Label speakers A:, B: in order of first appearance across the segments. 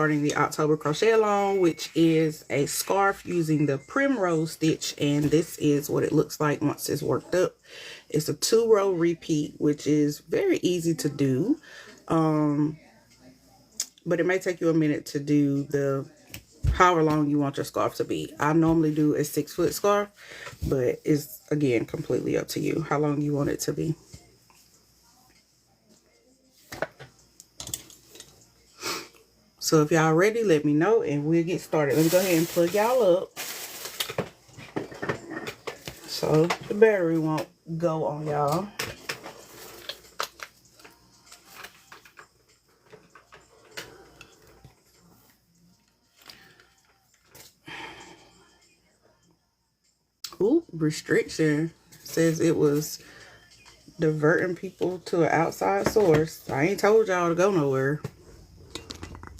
A: starting the October Crochet Along, which is a scarf using the Primrose Stitch, and this is what it looks like once it's worked up. It's a 2-row repeat, which is very easy to do, but it may take you a minute to do the however long you want your scarf to be. I normally do a 6-foot scarf, but it's, again, completely up to you how long you want it to be. So if y'all ready, let me know and we'll get started. Let me go ahead and plug y'all up so the battery won't go on y'all. Ooh, restriction says it was diverting people to an outside source. I ain't told y'all to go nowhere,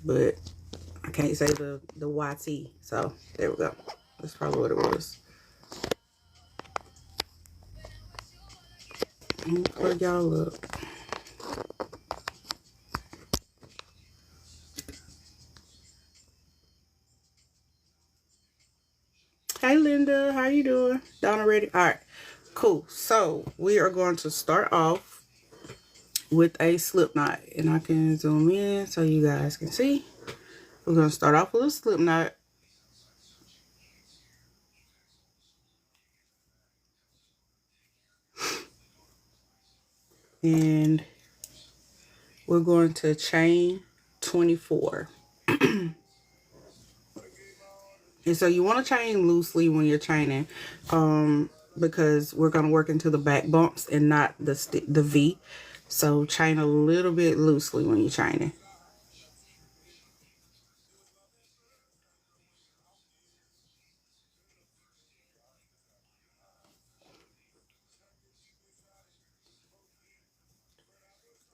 A: but I can't say the YT, so there we go. That's probably what it was. Let me plug y'all up. Hey Linda, how you doing? Donna ready? All right, cool. So we are going to start off with a slip knot, and I can zoom in so you guys can see. We're going to start off with a slip knot. And we're going to chain 24. And so you want to chain loosely when you're chaining, because we're going to work into the back bumps and not the V. So chain a little bit loosely when you're chaining.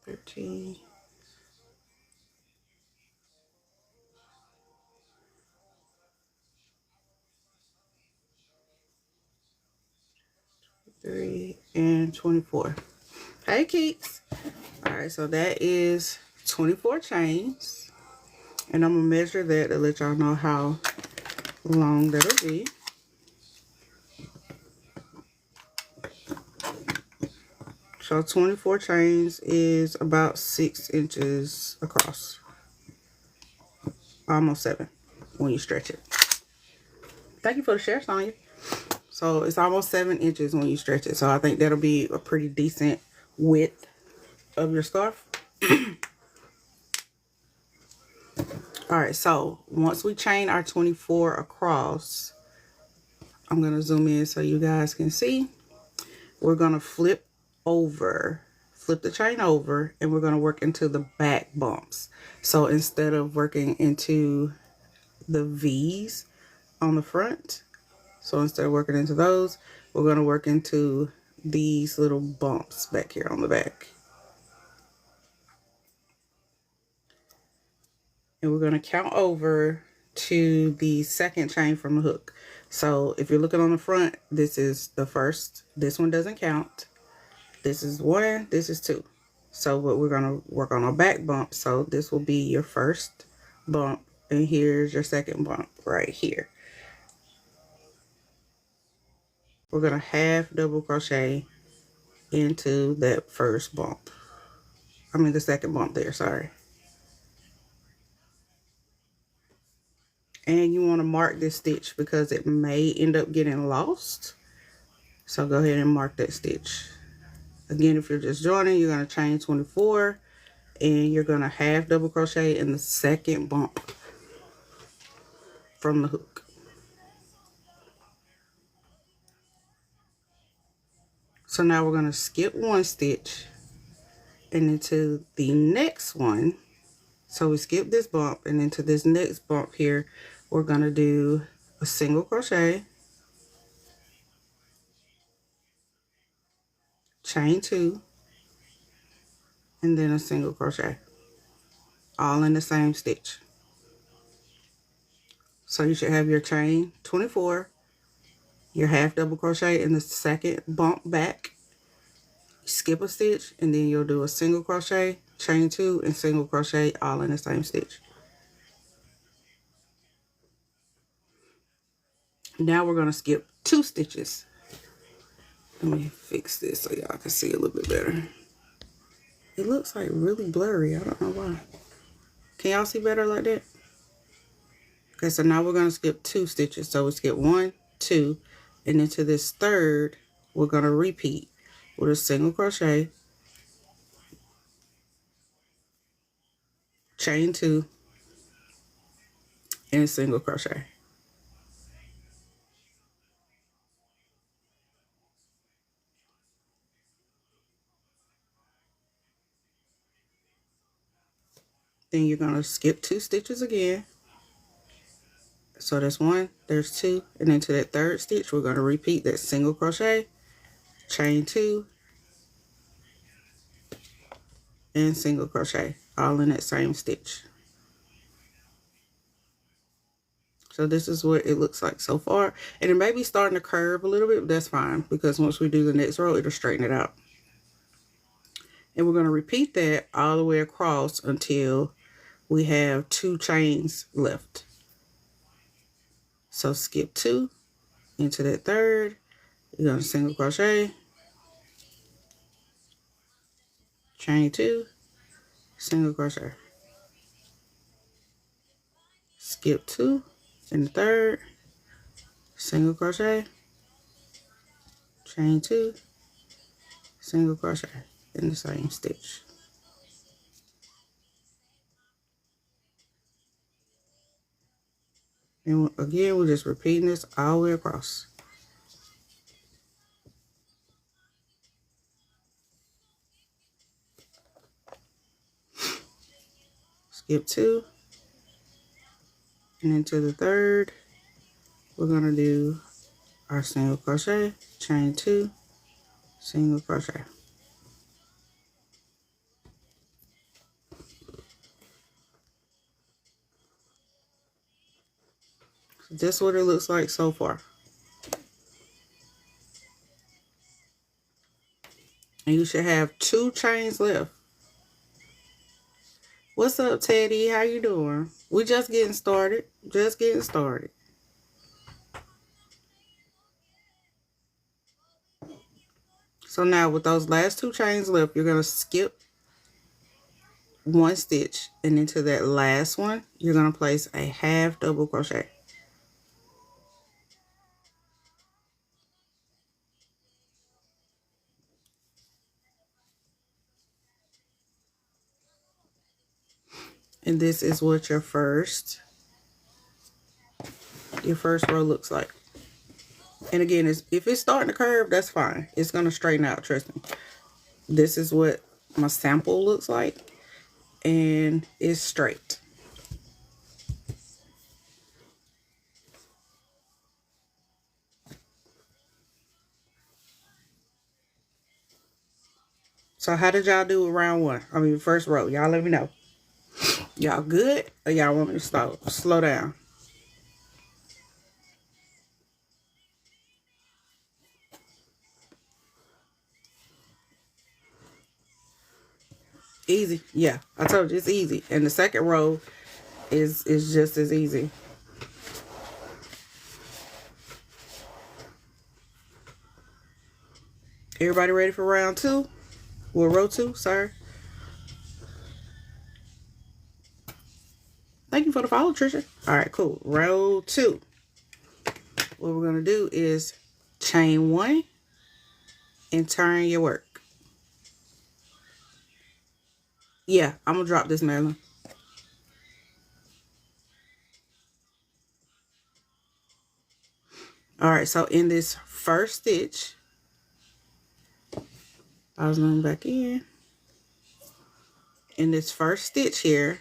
A: $13. And 24. Hey Keeks. All right, so that is 24 chains, and I'm gonna measure that to let y'all know how long that'll be. So 24 chains is about 6 inches across, almost 7 when you stretch it. Thank you for the share, Sonya. So it's almost 7 inches when you stretch it. So I think that'll be a pretty decent width of your scarf. All right, so once we chain our 24 across, I'm going to zoom in so you guys can see. We're going to flip the chain over, and we're going to work into the back bumps. So instead of working into the V's on the front, so instead of working into those, we're going to work into these little bumps back here on the back. And we're going to count over to the second chain from the hook. So if you're looking on the front, this is the first. This one doesn't count. This is 1, this is 2. So but we're going to work on our back bump. So this will be your first bump, and here's your second bump right here. We're going to half double crochet into that first bump. I mean the second bump there, sorry. And you want to mark this stitch because it may end up getting lost. So go ahead and mark that stitch. Again, if you're just joining, you're going to chain 24, and you're going to half double crochet in the second bump from the hook. So now we're going to skip 1 stitch and into the next one. So we skip this bump, and into this next bump here, we're going to do a single crochet, chain 2, and then a single crochet, all in the same stitch. So you should have your chain 24, your half double crochet in the second bump back, skip a stitch, and then you'll do a single crochet, chain 2, and single crochet all in the same stitch. Now we're going to skip 2 stitches. Let me fix this so y'all can see a little bit better. It looks like really blurry. I don't know why. Can y'all see better like that? Okay, so now we're going to skip 2 stitches. So we skip 1, 2, and into this third, we're going to repeat with a single crochet, chain 2, and a single crochet. Then you're going to skip 2 stitches again. So that's 1, there's 2, and into that third stitch, we're going to repeat that single crochet, chain 2, and single crochet, all in that same stitch. So this is what it looks like so far. And it may be starting to curve a little bit, but that's fine, because once we do the next row, it'll straighten it out. And we're going to repeat that all the way across until we have 2 chains left. So skip 2 into that third, you're going to single crochet, chain 2, single crochet, skip 2 in the third, single crochet, chain 2, single crochet in the same stitch. And again, we're just repeating this all the way across. Skip 2 and into the third, we're going to do our single crochet, chain 2, single crochet. So this is what it looks like so far. And you should have 2 chains left. What's up, Teddy? How you doing? We just getting started. Just getting started. So now with those last 2 chains left, you're going to skip 1 stitch, and into that last one, you're going to place a half double crochet. And this is what your first row looks like. And again, if it's starting to curve, that's fine. It's going to straighten out, trust me. This is what my sample looks like, and it's straight. So how did y'all do with round 1? I mean, first row. Y'all let me know. Y'all good? Or y'all want me to slow down? Easy. Yeah, I told you it's easy. And the second row is just as easy. Everybody ready for round 2? Well, row 2, sorry. Thank you for the follow, Trisha. All right, cool. Row 2. What we're going to do is chain 1 and turn your work. Yeah, I'm going to drop this, Madeline. All right, so in this first stitch, I was going back in. In this first stitch here,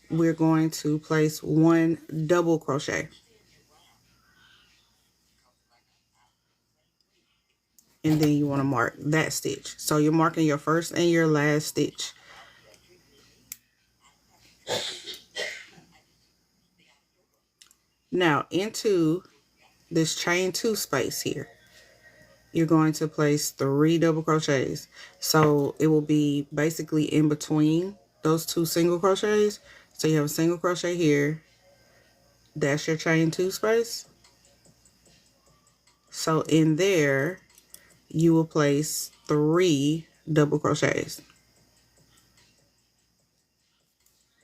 A: we're going to place 1 double crochet. And then you want to mark that stitch. So you're marking your first and your last stitch. Now into this chain 2 space here, you're going to place 3 double crochets. So it will be basically in between those 2 single crochets. So you have a single crochet here. That's your chain 2 space. So in there, you will place 3 double crochets.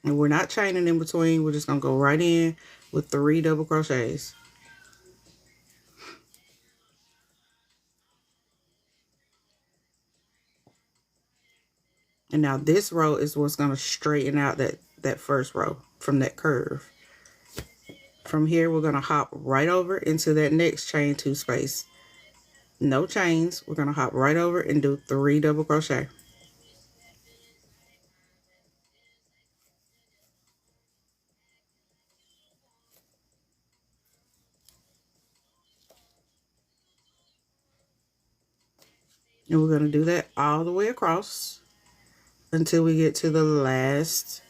A: And we're not chaining in between. We're just going to go right in with 3 double crochets. And now this row is what's going to straighten out that first row from that curve. From here, we're going to hop right over into that next chain 2 space. No chains. We're going to hop right over and do 3 double crochet. And we're going to do that all the way across until we get to the last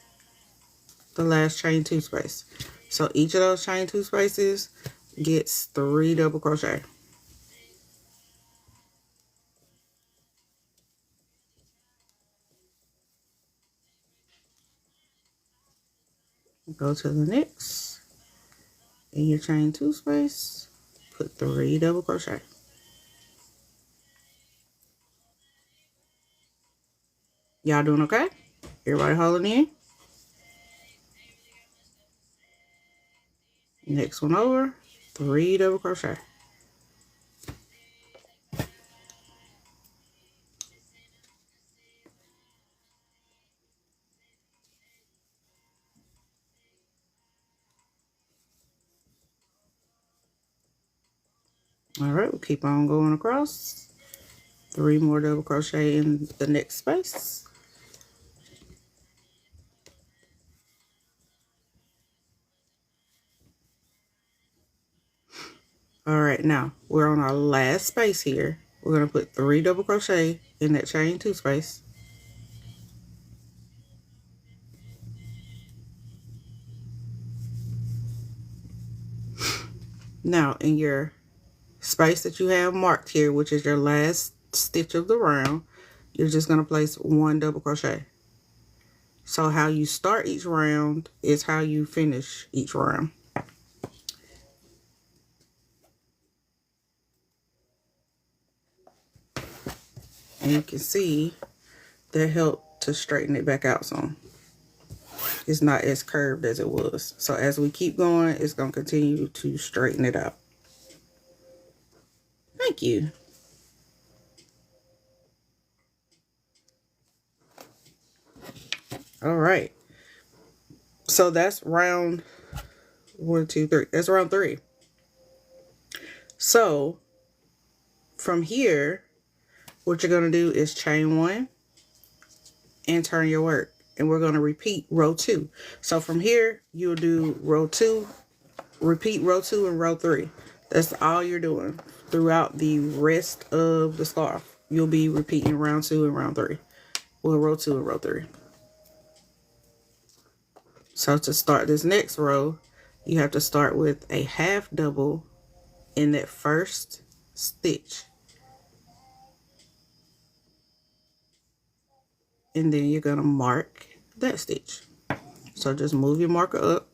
A: chain 2 space. So each of those chain 2 spaces gets 3 double crochet. Go to the next, in your chain 2 space, put 3 double crochet. Y'all doing okay? Everybody holding in? Next one over, 3 double crochet. All right, we'll keep on going across. 3 more double crochet in the next space. All right, now we're on our last space here. We're going to put 3 double crochet in that chain 2 space. Now in your space that you have marked here, which is your last stitch of the round, you're just going to place 1 double crochet. So how you start each round is how you finish each round. And you can see that helped to straighten it back out some. It's not as curved as it was. So as we keep going, it's going to continue to straighten it out. Thank you. All right. So that's round 1, 2, 3. That's round 3. So from here, what you're going to do is chain 1 and turn your work. And we're going to repeat row 2. So from here, you'll do row 2, repeat row 2 and row 3. That's all you're doing throughout the rest of the scarf. You'll be repeating round 2 and round 3. Well, row 2 and row 3. So to start this next row, you have to start with a half double in that first stitch. And then you're going to mark that stitch. So just move your marker up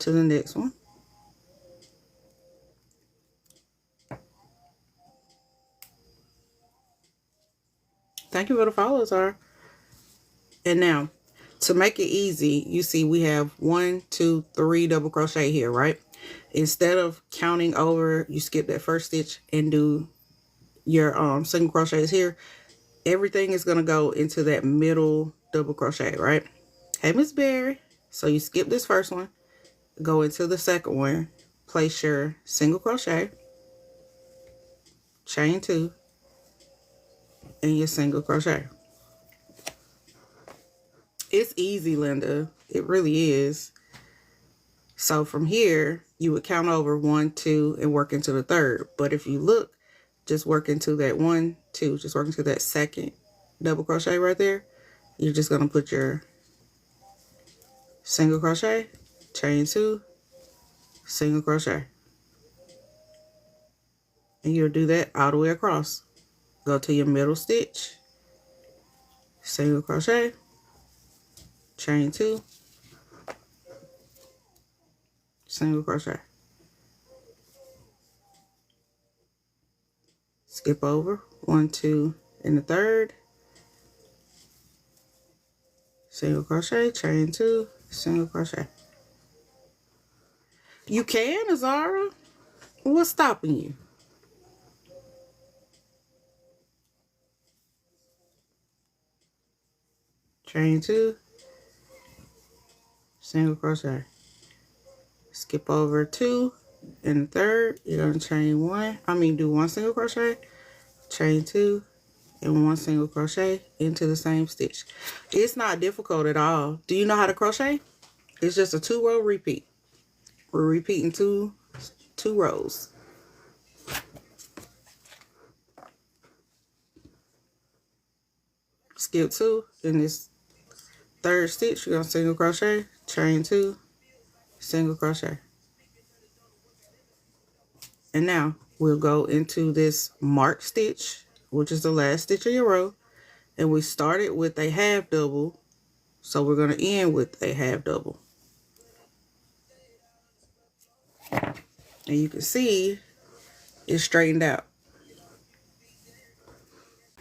A: to the next one. Thank you for the follow, Zara. And now, to make it easy, you see we have 1, 2, 3 double crochet here, right? Instead of counting over, you skip that first stitch and do your single crochets here. Everything is going to go into that middle double crochet, right? Hey, Miss Berry. So you skip this first one, go into the second one, place your single crochet, chain 2, and your single crochet. It's easy, Linda. It really is. So from here, you would count over 1, 2, and work into the third. But if you look, just work into that 1, 2, just work into that second double crochet right there. You're just going to put your single crochet, chain 2, single crochet. And you'll do that all the way across. Go to your middle stitch, single crochet, chain 2, single crochet. skip over 1, 2, and the third, single crochet, chain 2, single crochet. You can, Azara. What's stopping you? Chain 2, single crochet. Skip over 2 and the third. You're gonna chain 1. Do 1 single crochet, chain 2, and 1 single crochet into the same stitch. It's not difficult at all. Do you know how to crochet? It's just a 2-row repeat. We're repeating two rows. Skip 2 in this third stitch. You're gonna single crochet, chain 2, single crochet. And now we'll go into this marked stitch, which is the last stitch of your row, and we started with a half double, so we're going to end with a half double. And you can see it's straightened out.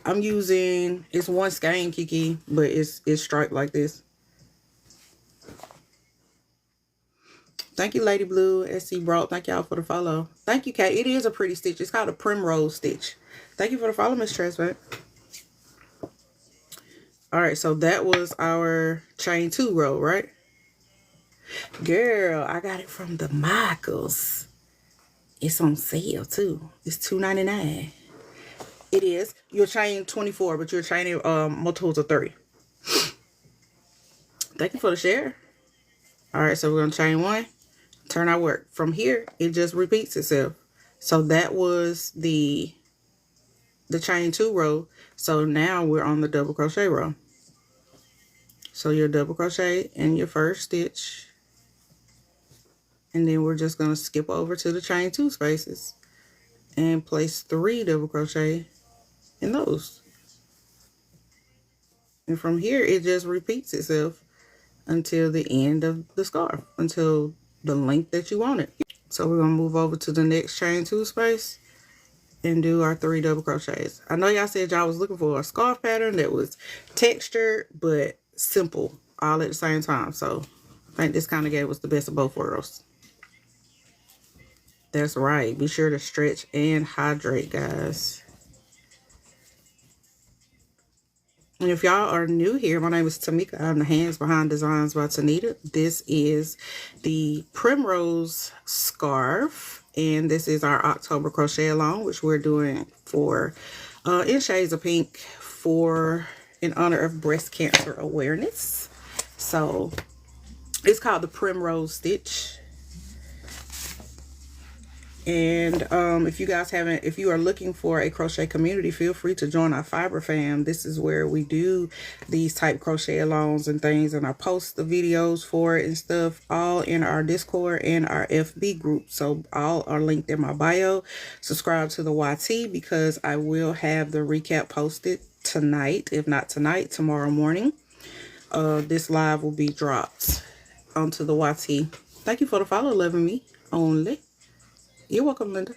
A: I'm using, it's 1 skein, Kiki, but it's striped like this. Thank you, Lady Blue, SC Broad. Thank y'all for the follow. Thank you, Kate. It is a pretty stitch. It's called a Primrose Stitch. Thank you for the follow, Miss Transparent. All right, so that was our chain 2 row, right? Girl, I got it from the Michaels. It's on sale too. It's $2.99. It is. You're chain 24, but you're chaining multiples of 3. Thank you for the share. All right, so we're gonna chain 1. Turn our work. From here, it just repeats itself. So that was the chain 2 row. So now we're on the double crochet row. So your double crochet in your first stitch, and then we're just going to skip over to the chain 2 spaces and place 3 double crochet in those. And from here, it just repeats itself until the end of the scarf, until the length that you want it. So we're going to move over to the next chain 2 space and do our 3 double crochets. I know y'all said y'all was looking for a scarf pattern that was textured but simple all at the same time. So I think this kind of gave us the best of both worlds. That's right. Be sure to stretch and hydrate, guys. And if y'all are new here, my name is Tamika. I'm the Hands Behind Designs by Tanita. This is the Primrose Scarf, and this is our October Crochet Along, which we're doing for in shades of pink in honor of breast cancer awareness. So it's called the Primrose Stitch. And if you are looking for a crochet community, feel free to join our Fiber Fam. This is where we do these type crochet alongs and things, and I post the videos for it and stuff all in our Discord and our FB group. So all are linked in my bio. Subscribe to the YT, because I will have the recap posted tonight. If not tonight, tomorrow morning. This live will be dropped onto the YT. Thank you for the follow, Loving Me Only. You're welcome, Linda.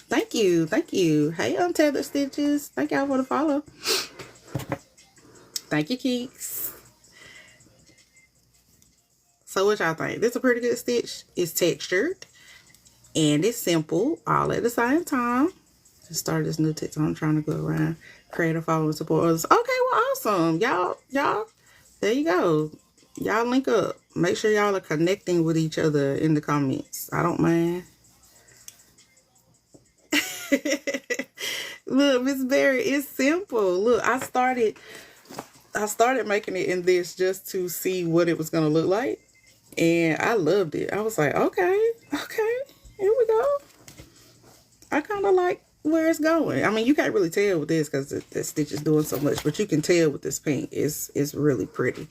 A: Thank you. Thank you. Hey, Untethered Stitches. Thank y'all for the follow. Thank you, Keeks. So what y'all think? This is a pretty good stitch. It's textured and it's simple all at the same time. Just started this new TikTok. I'm trying to go around, create a follow and support others. Okay, well, awesome. Y'all, there you go. Y'all link up. Make sure y'all are connecting with each other in the comments. I don't mind. Look, Miss Berry, it's simple. Look, I started making it in this just to see what it was gonna look like, and I loved it. I was like, okay, here we go. I kind of like where it's going. I mean, you can't really tell with this because the stitch is doing so much, but you can tell with this pink. It's really pretty.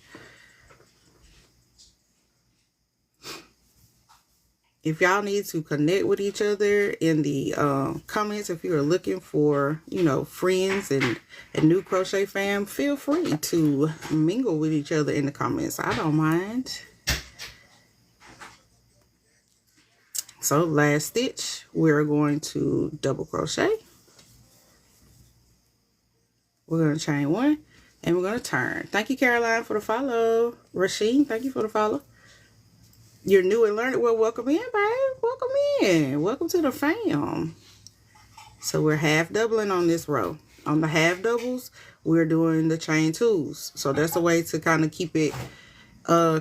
A: If y'all need to connect with each other in the comments, if you are looking for, friends and new crochet fam, feel free to mingle with each other in the comments. I don't mind. So last stitch, we're going to double crochet we're going to chain 1, and we're going to turn. Thank you, Caroline, for the follow. Rasheen, thank you for the follow. You're new and learning. Well, welcome in, babe. Welcome in. Welcome to the fam. So we're half doubling on this row. On the half doubles, we're doing the chain 2s. So that's a way to kind of keep it,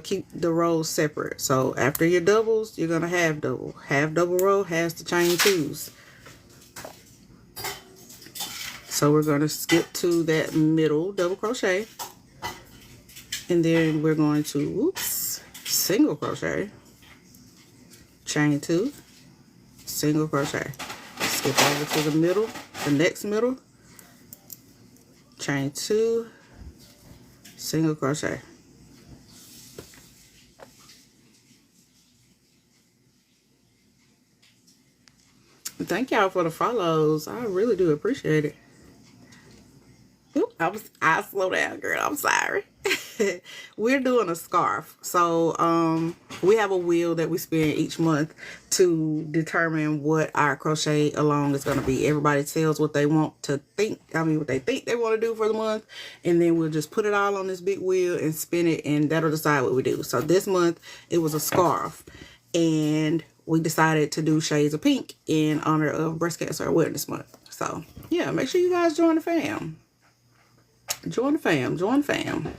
A: keep the rows separate. So after your doubles, you're gonna half double. Half double row has the chain 2s. So we're gonna skip to that middle double crochet, and then we're going to single crochet, chain 2, single crochet. Skip over to the middle, the next middle, chain 2, single crochet. Thank y'all for the follows. I really do appreciate it. Oop, I slow down, girl. I'm sorry. We're doing a scarf. So we have a wheel that we spin each month to determine what our crochet along is going to be. Everybody tells what they want to think. I mean, what they think they want to do for the month. And then we'll just put it all on this big wheel and spin it, and that'll decide what we do. So this month it was a scarf, and we decided to do shades of pink in honor of Breast Cancer Awareness Month. So yeah, make sure you guys join the fam. Join the fam. Join the fam.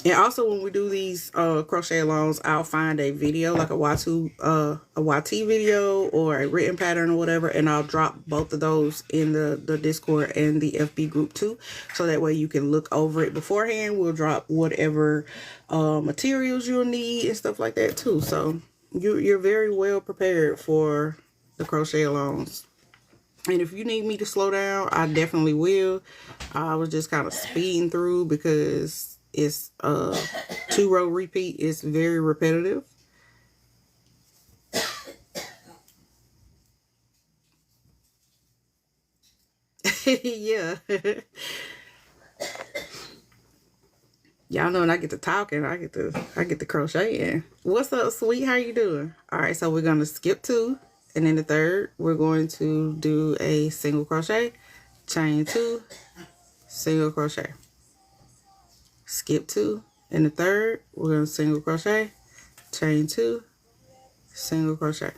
A: And also, when we do these crochet alongs, I'll find a video, like a YT video or a written pattern or whatever, and I'll drop both of those in the Discord and the FB group too, so that way you can look over it beforehand. We'll drop whatever materials you'll need and stuff like that too. So you're very well prepared for the crochet alongs. And if you need me to slow down, I definitely will. I was just kind of speeding through because it's 2-row repeat. It's very repetitive. Yeah. Y'all know when I get to talking, I get to crocheting. What's up, sweet? How you doing? All right, so we're gonna skip 2. And in the third, we're going to do a single crochet, chain 2, single crochet. Skip 2. In the third, we're going to single crochet, chain 2, single crochet.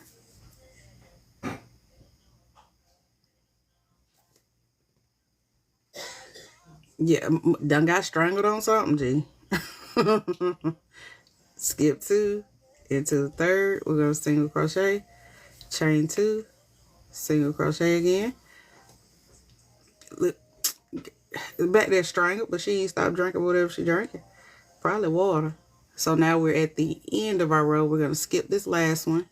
A: Yeah, done got strangled on something, G. Skip 2. Into the third, we're going to single crochet, chain 2, single crochet again. Look, back there strangled, but she ain't stopped drinking whatever she drinking. Probably water. So now we're at the end of our row. We're going to skip this last one,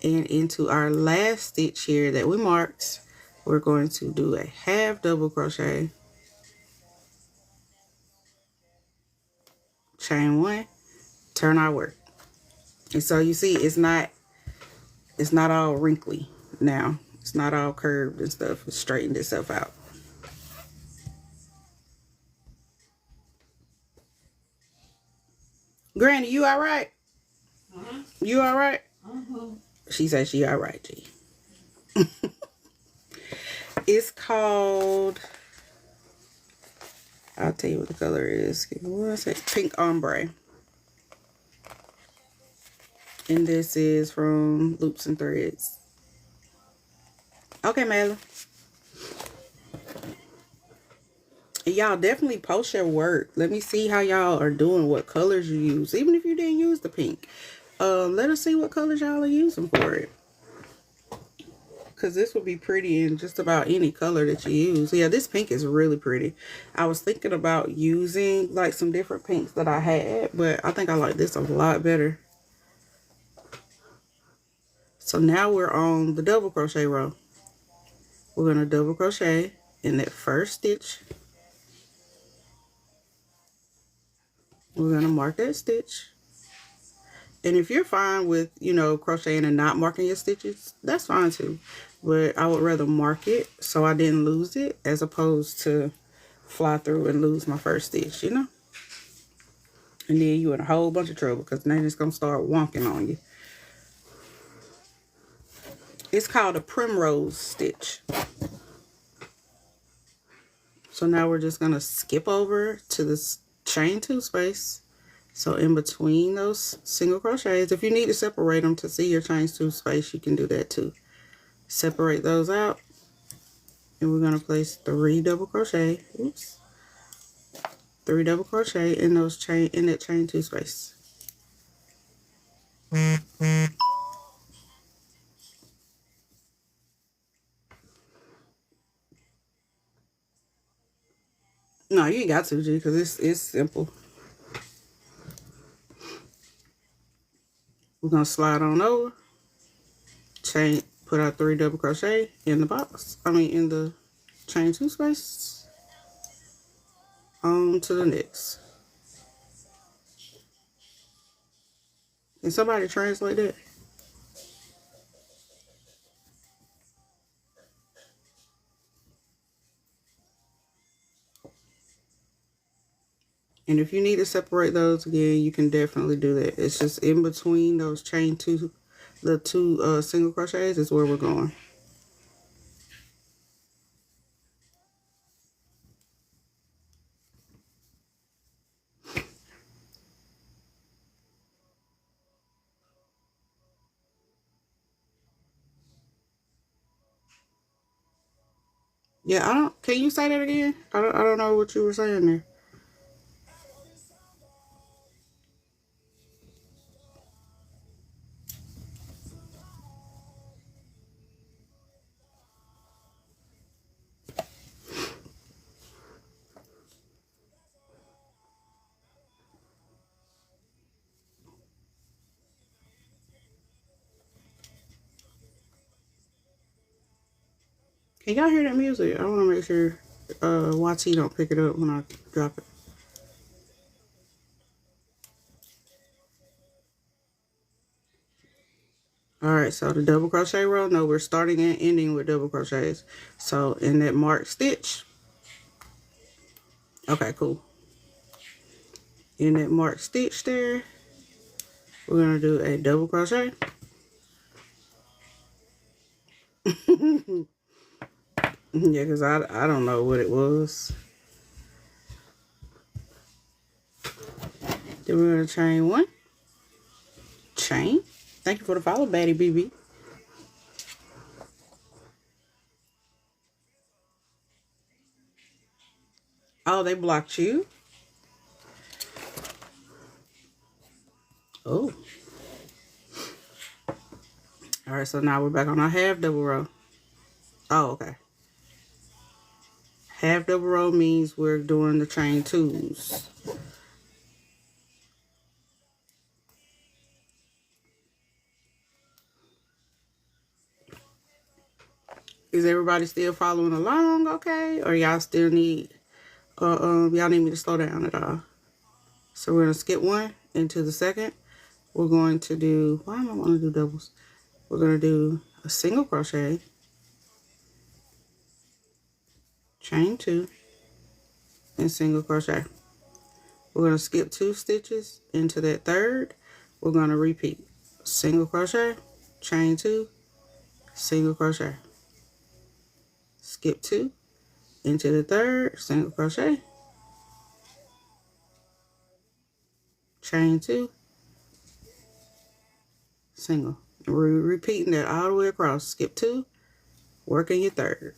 A: and into our last stitch here that we marked, we're going to do a half double crochet, chain 1, turn our work. And so you see, it's not all wrinkly now. It's not all curved and stuff. It's straightened itself out. Granny, you all right? You all right? She said she all right, G. It's called, I'll tell you what the color is. Give me one second. Pink Ombre. And this is from Loops and Threads. Okay, Mela. Y'all definitely post your work. Let me see how y'all are doing, what colors you use. Even if you didn't use the pink. Let us see what colors y'all are using for it. Because this would be pretty in just about any color that you use. Yeah, this pink is really pretty. I was thinking about using like some different pinks that I had, but I think I like this a lot better. So now we're on the double crochet row. We're going to double crochet in that first stitch. We're going to mark that stitch. And if you're fine with, you know, crocheting and not marking your stitches, that's fine too. But I would rather mark it so I didn't lose it as opposed to fly through and lose my first stitch, you know? And then you're in a whole bunch of trouble because then it's going to start wonking on you. It's called a Primrose Stitch So now we're just going to skip over to this chain 2 space. So in between those single crochets, if you need to separate them to see your chain 2 space, you can do that too. Separate those out, and we're going to place 3 double crochet. Oops. 3 double crochet in that chain 2 space. No, you ain't got to, G, because it's simple. We're gonna slide on over, put our 3 double crochet in the box. In the chain 2 space. On to the next. Can somebody translate that? And if you need to separate those again, you can definitely do that. It's just in between those chain 2, the 2 single crochets is where we're going. Yeah, can you say that again? I don't know what you were saying there. Can y'all hear that music? I want to make sure YT don't pick it up when I drop it. Alright, so the double crochet row, no, we're starting and ending with double crochets. So in that marked stitch, okay, cool. In that marked stitch there, we're going to do a double crochet. Yeah, because I don't know what it was. Then we're going to chain 1. Chain. Thank you for the follow, Batty BB. Oh, they blocked you? Oh. Alright, so now we're back on our half double row. Oh, okay. Half double row means we're doing the chain 2s. Is everybody still following along okay? Or y'all still need, y'all need me to slow down at all? So we're going to skip 1 into the second. We're going to do, why am I want to do doubles? We're going to do a single crochet, chain 2, and single crochet. We're going to skip 2 stitches into that third. We're going to repeat single crochet, chain 2, single crochet. Skip 2 into the third, single crochet, chain 2, single. And we're repeating that all the way across. Skip 2, work in your third.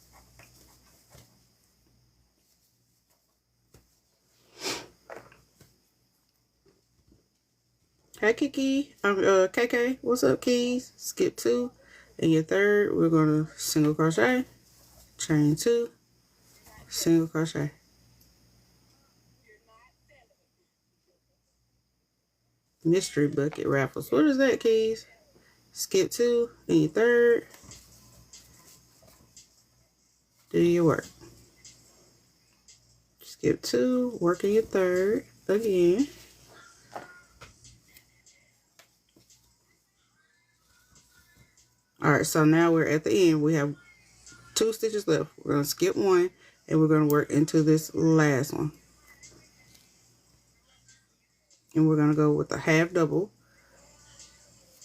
A: Hey Kiki, KK, what's up, Keys? Skip 2 in your third. We're gonna single crochet, chain 2, single crochet. Mystery bucket raffles. What is that, Keys? Skip 2 in your third. Do your work. Skip 2, work in your third again. All right, so now we're at the end. We have 2 stitches left. We're going to skip 1, and we're going to work into this last one. And we're going to go with a half double,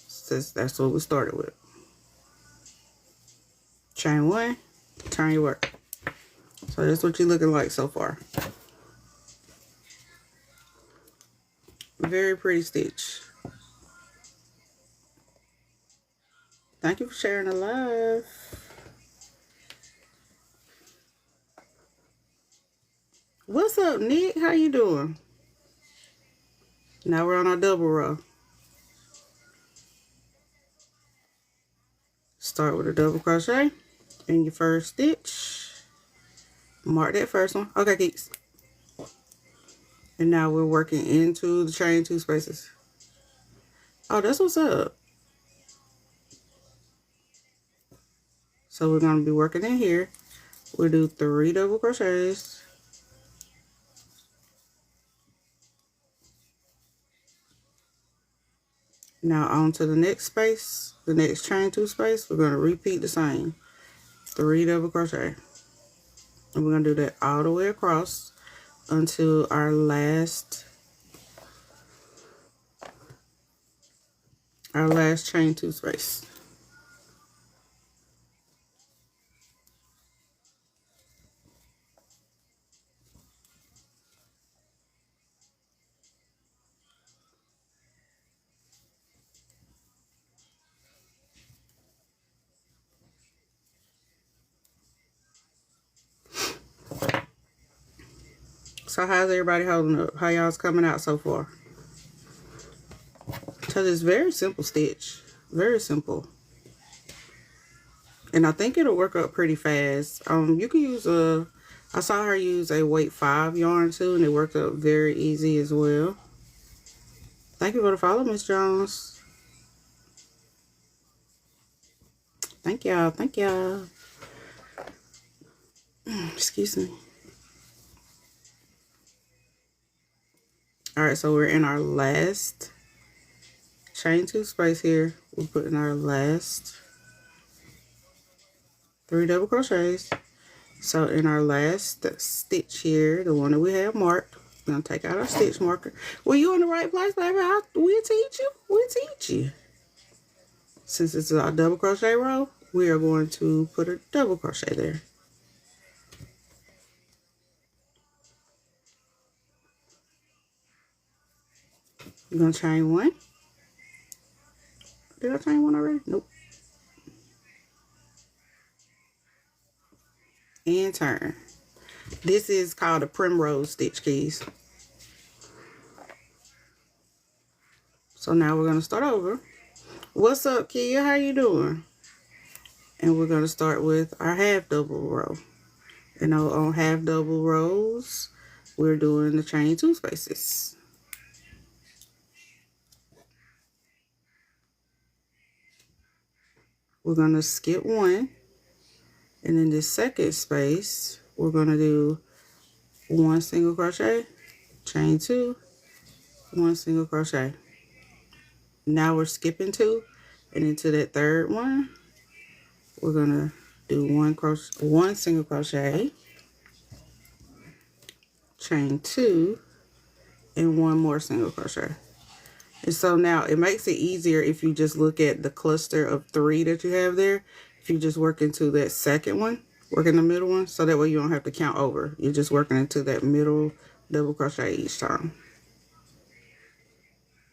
A: since that's what we started with. Chain 1, turn your work. So that's what you're looking like so far. Very pretty stitch. Thank you for sharing the love. What's up, Nick? How you doing? Now we're on our double row. Start with a double crochet in your first stitch. Mark that first one. Okay, geeks. And now we're working into the chain 2 spaces. Oh, that's what's up. So we're going to be working in here. We'll do 3 double crochets. Now on to the next space, the next chain 2 space. We're going to repeat the same. 3 double crochet. And we're going to do that all the way across until our last chain 2 space. So how's everybody holding up? How y'all's coming out so far? Because it's very simple stitch. Very simple. And I think it'll work up pretty fast. You can use I saw her use a weight 5 yarn too, and it worked up very easy as well. Thank you for the follow, Miss Jones. Thank y'all. Thank y'all. Excuse me. Alright, so we're in our last chain 2 space here. We're putting our last 3 double crochets. So in our last stitch here, the one that we have marked, we're going to take out our stitch marker. Well, you in the right place, baby. We'll teach you. We'll teach you. Since it's our double crochet row, we are going to put a double crochet there. You're going to chain 1. Did I chain 1 already? Nope. And turn. This is called a Primrose Stitch keys. So now we're going to start over. What's up, Kia? How you doing? And we're going to start with our half double row. And on half double rows, we're doing the chain 2 spaces. We're going to skip 1. And in this second space, we're going to do 1 single crochet, chain 2, 1 single crochet. Now we're skipping 2, and into that third one, we're going to do 1 single crochet, chain 2, and 1 more single crochet. And so now it makes it easier if you just look at the cluster of 3 that you have there. If you just work into that second one, work in the middle one, so that way you don't have to count over. You're just working into that middle double crochet each time.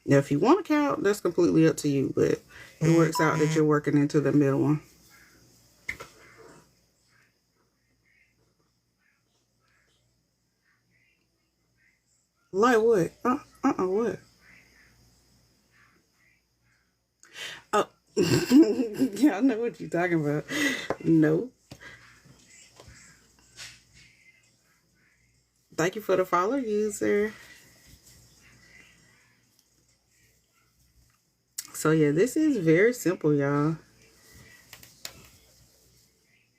A: Now, if you want to count, that's completely up to you, but it works out that you're working into the middle one. Like what? What? Oh, yeah, I know what you're talking about. No. Thank you for the follow, user. So yeah, this is very simple, y'all.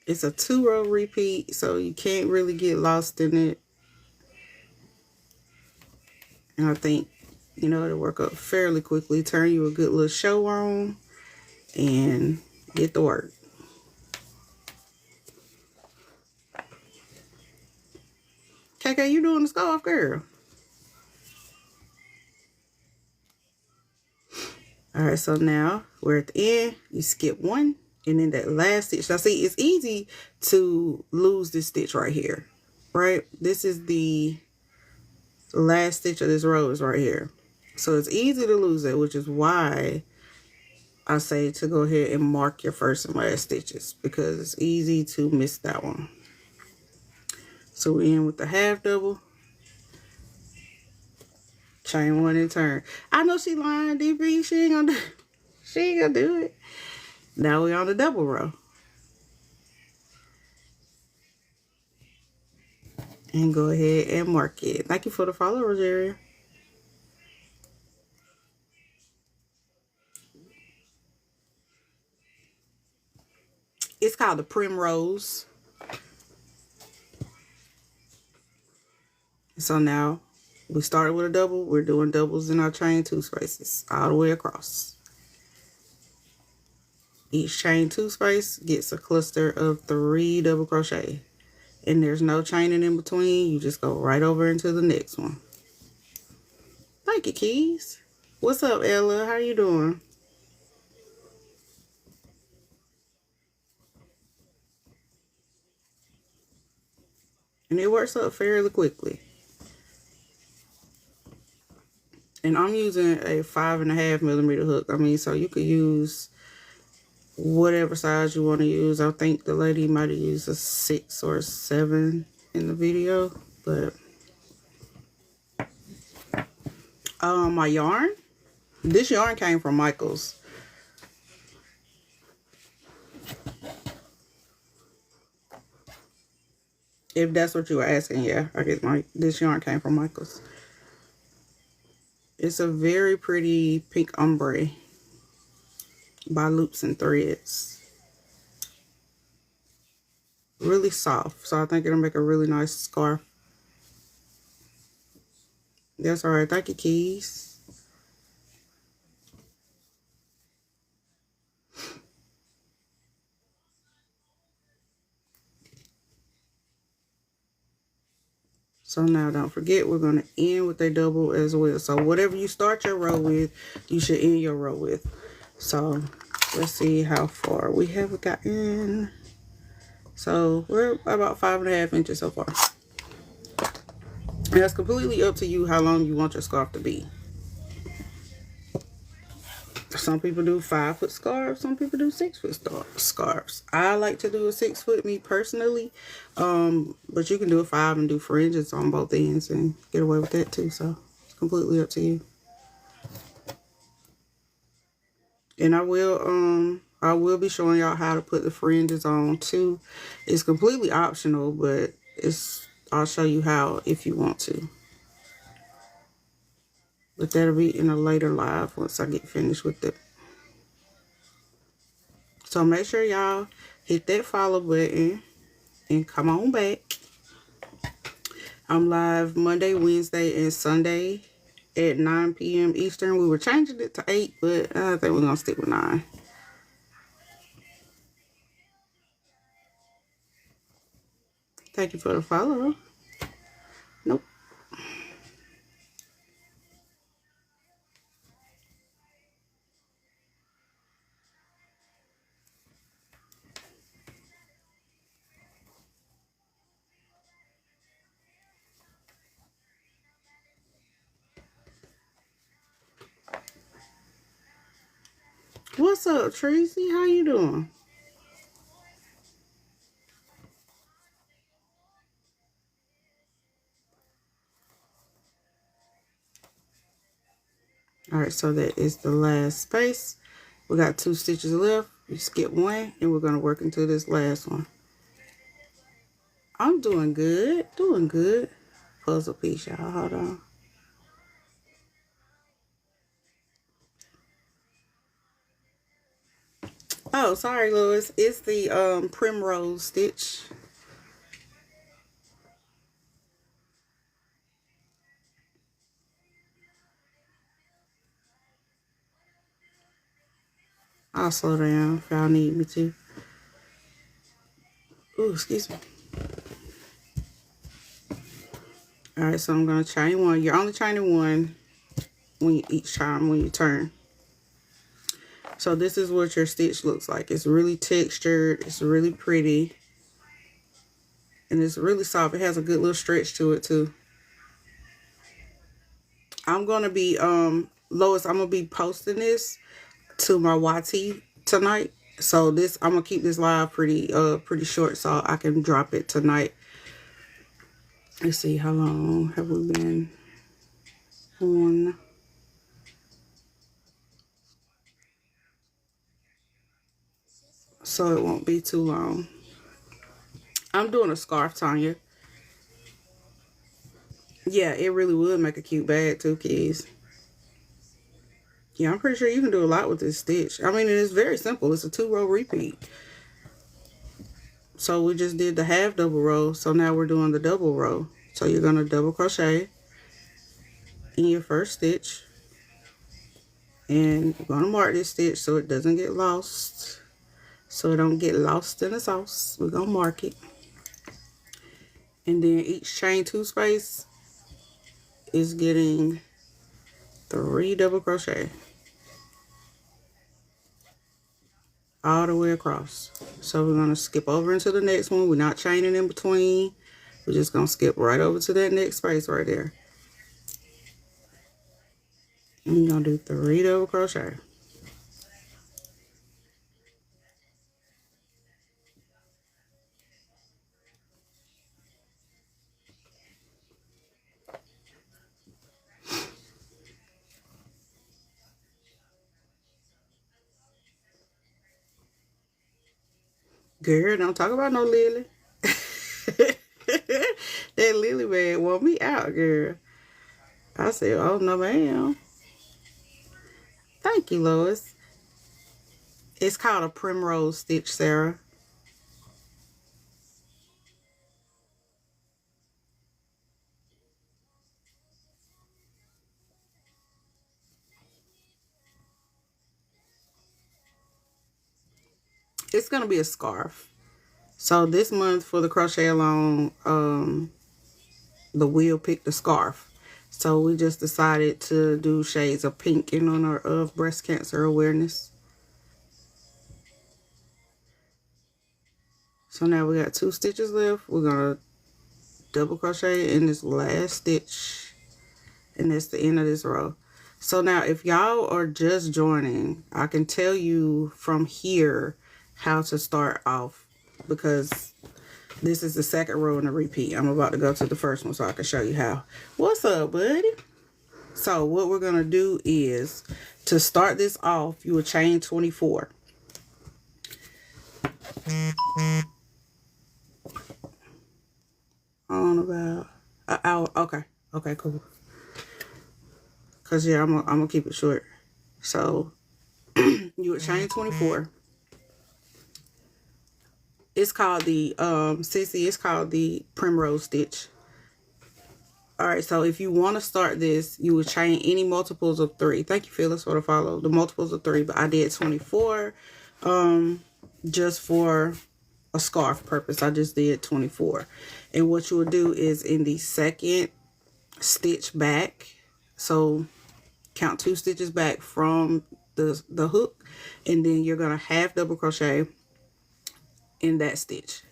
A: It's a 2-row repeat, so you can't really get lost in it. And I think, you know, it'll work up fairly quickly. Turn you a good little show on and get to work. KK, you doing the scarf, girl? Alright, so now we're at the end. You skip 1, and then that last stitch. Now see, it's easy to lose this stitch right here. right? This is the last stitch of this row is right here. So it's easy to lose it, which is why I say to go ahead and mark your first and last stitches, because it's easy to miss that one. So we end with the half double, chain one and turn. I know she lying, DB. She ain't gonna do it. Now we on the double row. And go ahead and mark it. Thank you for the follow, Rogeria. It's called the Primrose. So now we started with a double. We're doing doubles in our chain 2 spaces all the way across. Each chain 2 space gets a cluster of 3 double crochet. And there's no chaining in between. You just go right over into the next one. Thank you, Keys. What's up, Ella? How you doing? And it works up fairly quickly. And I'm using a 5.5 millimeter hook. I mean, so you could use whatever size you want to use. I think the lady might have used a 6 or a 7 in the video. But my yarn, this yarn came from Michael's. If that's what you were asking, yeah, I guess this yarn came from Michael's. It's a very pretty pink ombre by Loops and Threads. Really soft, so I think it'll make a really nice scarf. That's all right. Thank you, Keys. So now don't forget, we're going to end with a double as well. So whatever you start your row with, you should end your row with. So let's see how far we have gotten. So we're about 5.5 inches so far. And that's completely up to you how long you want your scarf to be. Some people do 5-foot scarves. Some people do 6-foot scarves. I like to do a 6-foot, me personally. But you can do a 5 and do fringes on both ends and get away with that too. So it's completely up to you. And I will be showing y'all how to put the fringes on too. It's completely optional, but I'll show you how if you want to. But that'll be in a later live once I get finished with it. So make sure y'all hit that follow button and come on back. I'm live Monday, Wednesday, and Sunday at 9 p.m. Eastern. We were changing it to 8, but I think we're going to stick with 9. Thank you for the follow. Nope. What's up, Tracy? How you doing? All right, so that is the last space. We got 2 stitches left. You skip 1, and we're going to work into this last one. I'm doing good. Doing good. Puzzle piece, y'all. Hold on. Oh, sorry, Louis. It's the Primrose Stitch. I'll slow down if y'all need me to. Ooh, excuse me. Alright, so I'm going to chain 1. You're only chaining 1 each time when you turn. So this is what your stitch looks like. It's really textured. It's really pretty. And it's really soft. It has a good little stretch to it too. I'm gonna be Lois, I'm gonna be posting this to my YT tonight. So this, I'm gonna keep this live pretty short so I can drop it tonight. Let's see, how long have we been on? So it won't be too long. I'm doing a scarf, Tanya. Yeah, it really would make a cute bag too, kids. Yeah, I'm pretty sure you can do a lot with this stitch. I mean, it's very simple. It's a 2-row repeat. So we just did the half double row. So now we're doing the double row. So you're going to double crochet in your first stitch. And you're going to mark this stitch so it doesn't get lost. So it don't get lost in the sauce. We're going to mark it. And then each chain 2 space is getting 3 double crochet all the way across. So we're going to skip over into the next one. We're not chaining in between. We're just going to skip right over to that next space right there. And we're going to do 3 double crochet. Girl, don't talk about no Lily. That Lily man want me out, girl. I said, oh, no, ma'am. Thank you, Lois. It's called a Primrose Stitch, Sarah. It's going to be a scarf. So this month for the Crochet Along, the wheel picked the scarf. So we just decided to do shades of pink in honor of breast cancer awareness. So now we got 2 stitches left. We're going to double crochet in this last stitch. And that's the end of this row. So now if y'all are just joining, I can tell you from here how to start off, because this is the second row in the repeat. I'm about to go to the first one so I can show you how. What's up, buddy? So what we're going to do is, to start this off, you will chain 24. On about an hour. Okay, cool. Because, yeah, I'm gonna keep it short. So, you would chain 24. It's called the, Sissy, it's called the Primrose Stitch. Alright, so if you want to start this, you would chain any multiples of 3. Thank you, Phyllis, for the follow. The multiples of 3, but I did 24, just for a scarf purpose. I just did 24. And what you would do is in the second stitch back, so count 2 stitches back from the hook, and then you're gonna half double crochet in that stitch,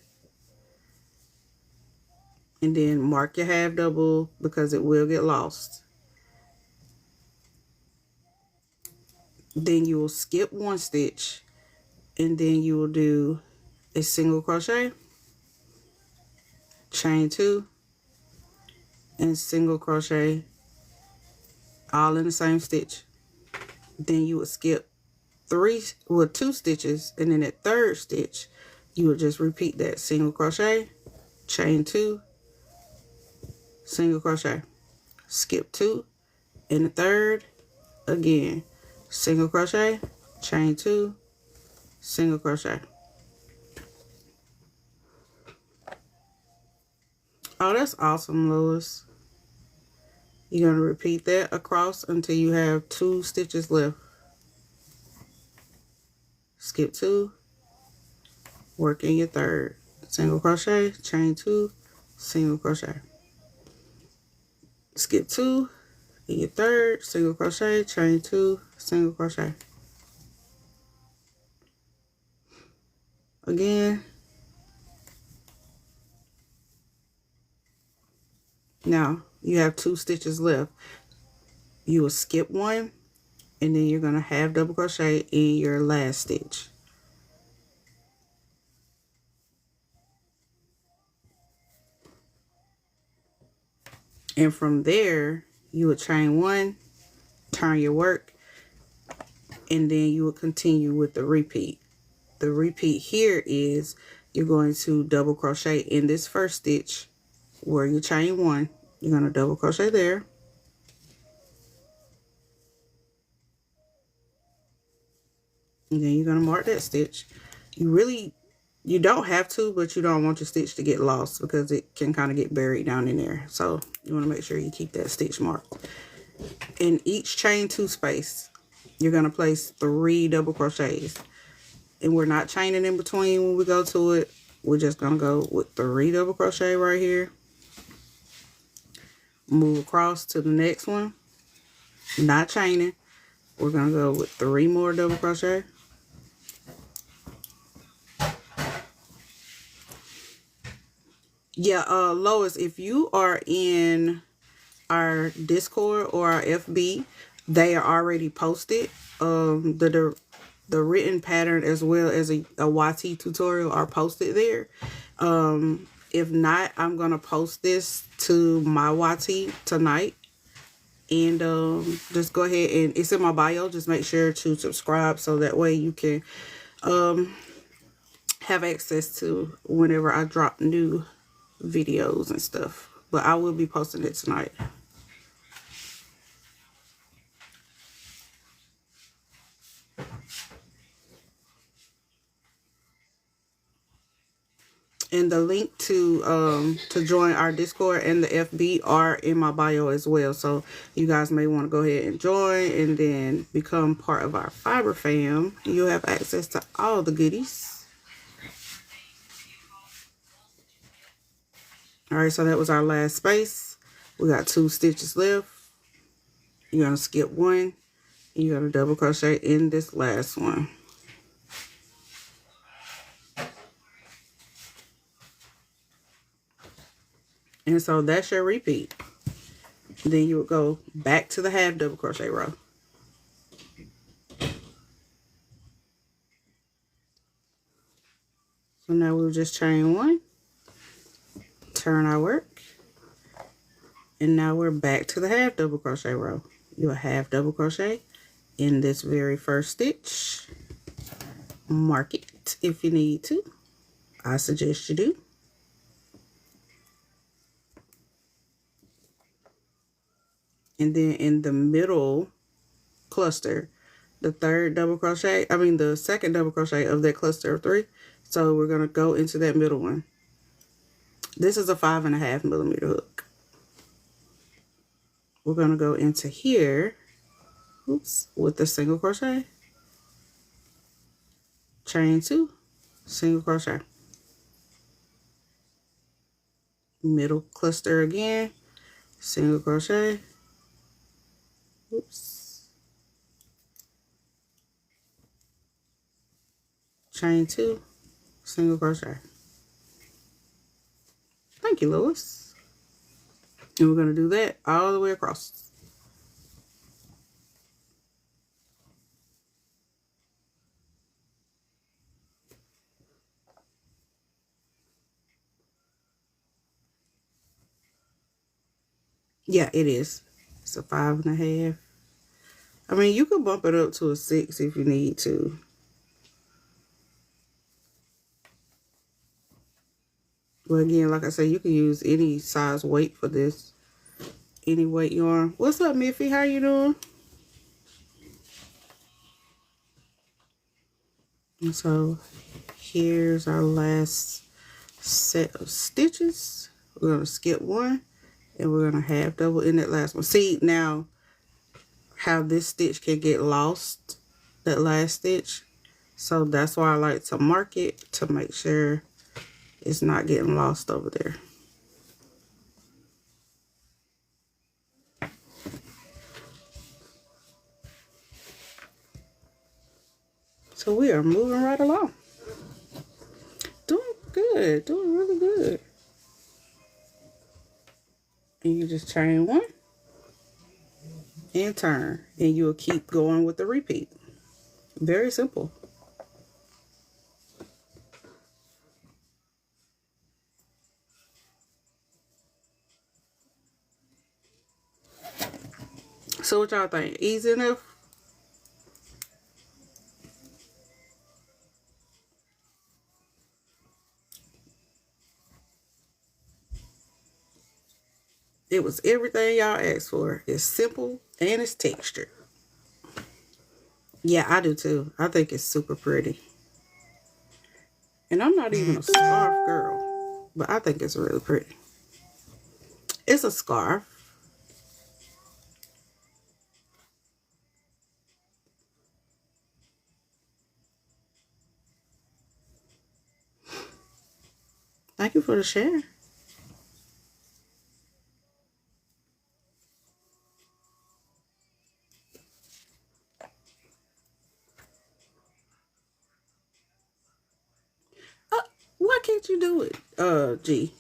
A: and then mark your half double because it will get lost. Then you will skip 1 stitch, and then you will do a single crochet, chain 2, and single crochet, all in the same stitch. Then you would skip 2 stitches, and then that third stitch you would just repeat that single crochet, chain 2, single crochet, skip 2 in the third, again single crochet, chain 2, single crochet. Oh, that's awesome, Lois. You're going to repeat that across until you have 2 stitches left. Skip 2, work in your third, single crochet, chain 2, single crochet. Skip 2 in your third, single crochet, chain 2, single crochet. Again, Now you have 2 stitches left. You will skip one, and then you're going to half double crochet in your last stitch. And from there, you would chain 1, turn your work, and then you will continue with the repeat. The repeat here is you're going to double crochet in this first stitch where you chain 1. You're going to double crochet there. And then you're going to mark that stitch. You don't have to, but you don't want your stitch to get lost because it can kind of get buried down in there. So you want to make sure you keep that stitch marked. In each chain 2 space, you're going to place 3 double crochets. And we're not chaining in between when we go to it. We're just going to go with 3 double crochet right here. Move across to the next one. Not chaining. We're going to go with 3 more double crochet. Yeah, Lois, if you are in our Discord or our FB, they are already posted. The written pattern as well as a YT tutorial are posted there. If not, I'm gonna post this to my YT tonight. And just go ahead, and it's in my bio. Just make sure to subscribe so that way you can have access to whenever I drop new videos and stuff. But I will be posting it tonight. And the link to join our Discord and the FB are in my bio as well. So you guys may want to go ahead and join and then become part of our Fiber fam. You'll have access to all the goodies. Alright, so that was our last space. We got 2 stitches left. You're going to skip 1. And you're going to double crochet in this last one. And so that's your repeat. Then you would go back to the half double crochet row. So now we'll just chain 1, turn our work, and now we're back to the half double crochet row. You'll half double crochet in this very first stitch. Mark it if you need to. I suggest you do. And then in the middle cluster, the second double crochet of that cluster of 3. So we're going to go into that middle one. This is a 5.5 millimeter hook. We're going to go into here, with the single crochet, chain 2, single crochet, middle cluster again, single crochet, chain 2, single crochet. Thank you, Lois. And we're going to do that all the way across. Yeah, it is. It's a 5.5. I mean, you could bump it up to a 6 if you need to. But again, like I said, you can use any size weight for this. Any weight yarn. What's up, Miffy? How you doing? And so here's our last set of stitches. We're going to skip 1 and we're going to half double in that last one. See now how this stitch can get lost, that last stitch. So that's why I like to mark it to make sure it's not getting lost over there. So we are moving right along. Doing good. Doing really good. And you just chain 1 and turn, and you'll keep going with the repeat. Very simple. So what y'all think? Easy enough? It was everything y'all asked for. It's simple and it's textured. Yeah, I do too. I think it's super pretty. And I'm not even a scarf girl, but I think it's really pretty. It's a scarf. Thank you for the share. Why can't you do it, G?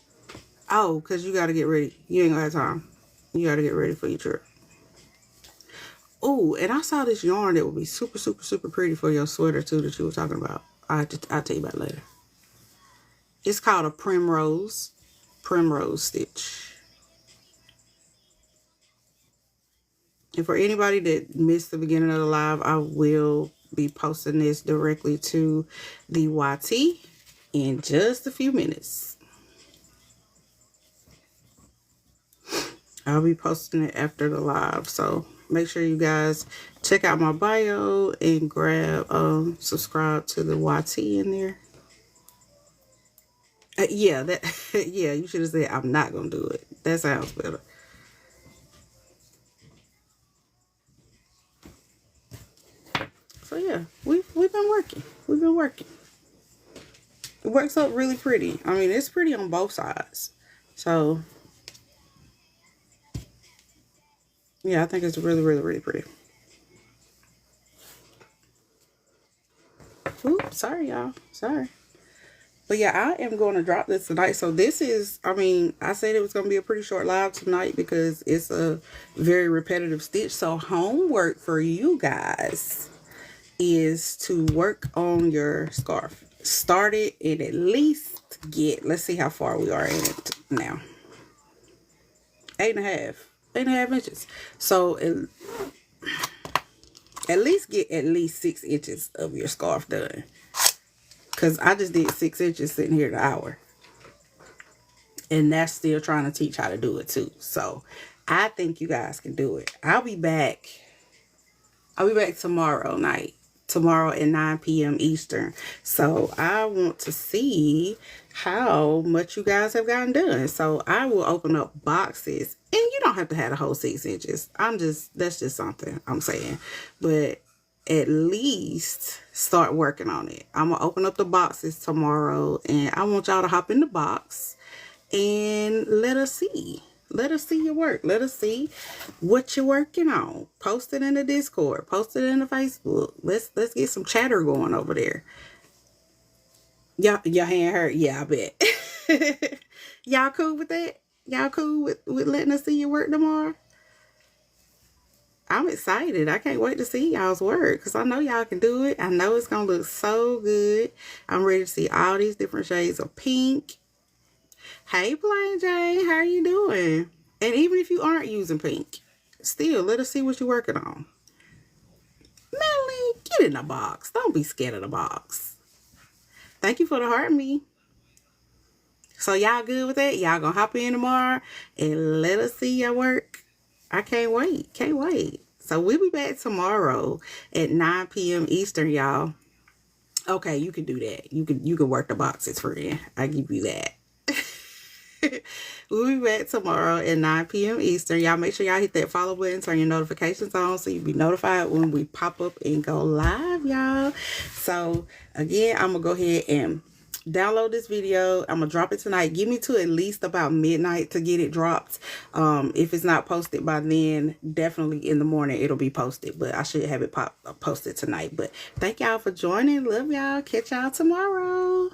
A: Oh, because you got to get ready. You ain't gonna have time. You got to get ready for your trip. Oh, and I saw this yarn that would be super, super, super pretty for your sweater, too, that you were talking about. I'll tell you about it later. It's called a Primrose Stitch. And for anybody that missed the beginning of the live, I will be posting this directly to the YT in just a few minutes. I'll be posting it after the live, so make sure you guys check out my bio and grab subscribe to the YT in there. Yeah, you should have said I'm not gonna do it. That sounds better. So yeah, we've been working. We've been working. It works out really pretty. I mean, it's pretty on both sides. So yeah, I think it's really, really, really pretty. Oops, sorry y'all. Sorry. But yeah, I am going to drop this tonight. So this is, I mean, I said it was going to be a pretty short live tonight because it's a very repetitive stitch. So homework for you guys is to work on your scarf. Start it and at least get, let's see how far we are in it now. 8.5 inches. So at least get at least 6 inches of your scarf done. Because I just did 6 inches sitting here an hour. And that's still trying to teach how to do it too. So I think you guys can do it. I'll be back tomorrow night. Tomorrow at 9 p.m. Eastern. So I want to see how much you guys have gotten done. So I will open up boxes. And you don't have to have the whole 6 inches. That's just something I'm saying. But at least start working on it. I'm going to open up the boxes tomorrow. And I want y'all to hop in the box. And let us see. Let us see your work. Let us see what you're working on. Post it in the Discord. Post it in the Facebook. Let's get some chatter going over there. Your hand hurt? Yeah, I bet. Y'all cool with that? Y'all cool with letting us see your work tomorrow? I'm excited. I can't wait to see y'all's work because I know y'all can do it. I know it's going to look so good. I'm ready to see all these different shades of pink. Hey, Plain Jane, how are you doing? And even if you aren't using pink, still, let us see what you're working on. Melanie, get in the box. Don't be scared of the box. Thank you for the heart me. So y'all good with that? Y'all gonna hop in tomorrow and let us see your work? I can't wait. Can't wait. So we'll be back tomorrow at 9 p.m. Eastern, y'all. Okay, you can do that. You can work the boxes, friend. I give you that. We'll be back tomorrow at 9 p.m. Eastern. Y'all make sure y'all hit that follow button, turn your notifications on so you'll be notified when we pop up and go live, y'all. So again, I'm gonna go ahead and download this video. I'm gonna drop it tonight. Give me to at least about midnight to get it dropped. If it's not posted by then, definitely in the morning it'll be posted, but I should have it posted tonight. But thank y'all for joining. Love y'all. Catch y'all tomorrow.